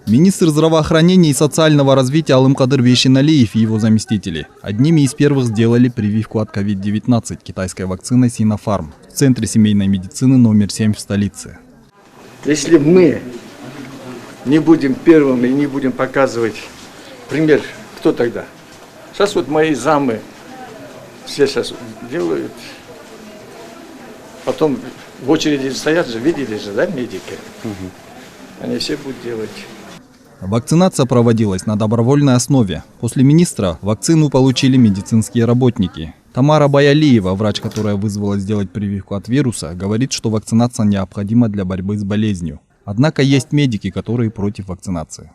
Министр здравоохранения и социального развития Алымкадыр Бейшеналиев и его заместители одними из первых сделали прививку от COVID-19 китайской вакциной Sinopharm в Центре семейной медицины номер 7 в столице. Если мы не будем первыми и не будем показывать пример, кто тогда? Сейчас вот мои замы все сейчас делают, потом в очереди стоят же, видели же, да, медики? Они все будут делать. Вакцинация проводилась на добровольной основе. После министра вакцину получили медицинские работники. Тамара Баялиева, врач, которая вызвала сделать прививку от вируса, говорит, что вакцинация необходима для борьбы с болезнью. Однако есть медики, которые против вакцинации.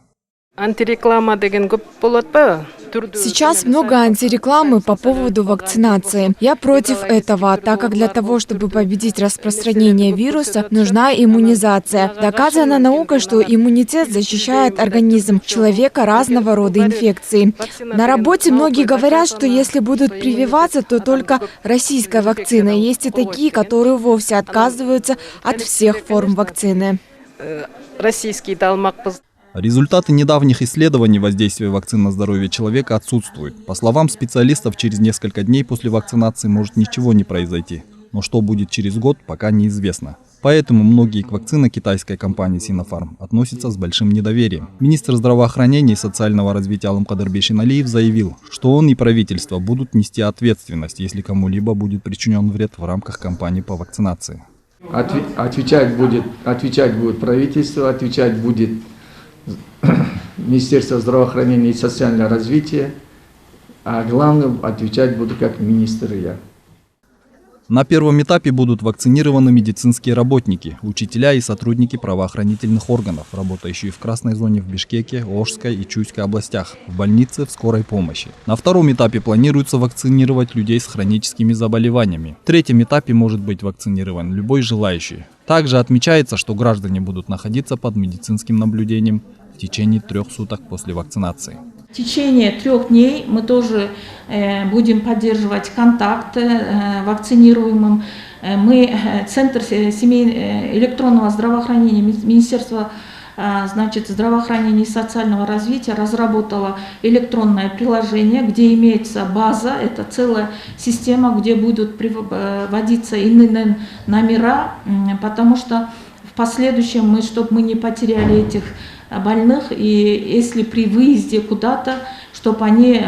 Сейчас много антирекламы по поводу вакцинации. Я против этого, так как для того, чтобы победить распространение вируса, нужна иммунизация. Доказано наукой, что иммунитет защищает организм человека разного рода инфекций. На работе многие говорят, что если будут прививаться, то только российская вакцина. Есть и такие, которые вовсе отказываются от всех форм вакцины. Результаты недавних исследований воздействия вакцин на здоровье человека отсутствуют. По словам специалистов, через несколько дней после вакцинации может ничего не произойти. Но что будет через год, пока неизвестно. Поэтому многие к вакцине китайской компании Sinopharm относятся с большим недоверием. Министр здравоохранения и социального развития Алымкадыр Бейшеналиев заявил, что он и правительство будут нести ответственность, если кому-либо будет причинен вред в рамках кампании по вакцинации. Отвечать будет правительство, отвечать будет Министерство здравоохранения и социального развития, а главное, отвечать буду как министр и я. На первом этапе будут вакцинированы медицинские работники, учителя и сотрудники правоохранительных органов, работающие в красной зоне в Бишкеке, Ошской и Чуйской областях, в больнице, в скорой помощи. На втором этапе планируется вакцинировать людей с хроническими заболеваниями. В третьем этапе может быть вакцинирован любой желающий. Также отмечается, что граждане будут находиться под медицинским наблюдением в течение 3 суток после вакцинации. В течение 3 дней мы тоже будем поддерживать контакт вакцинируемым. Мы, Центр электронного здравоохранения Министерства здравоохранения и социального развития разработала электронное приложение, где имеется база, это целая система, где будут вводиться ИНН номера, потому что в последующем, чтобы мы не потеряли этих больных, и если при выезде куда-то, чтобы они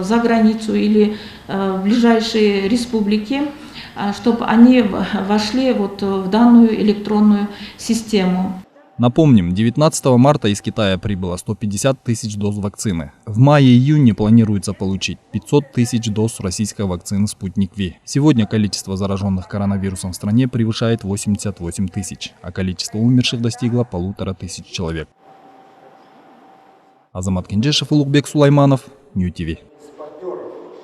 за границу или в ближайшие республики, чтобы они вошли в данную электронную систему. Напомним, 19 марта из Китая прибыло 150 тысяч доз вакцины. В мае-июне планируется получить 500 тысяч доз российской вакцины «Спутник Ви». Сегодня количество зараженных коронавирусом в стране превышает 88 тысяч, а количество умерших достигло 1500 человек. Азамат Кенжешев, Улугбек Сулайманов, Нью ТВ.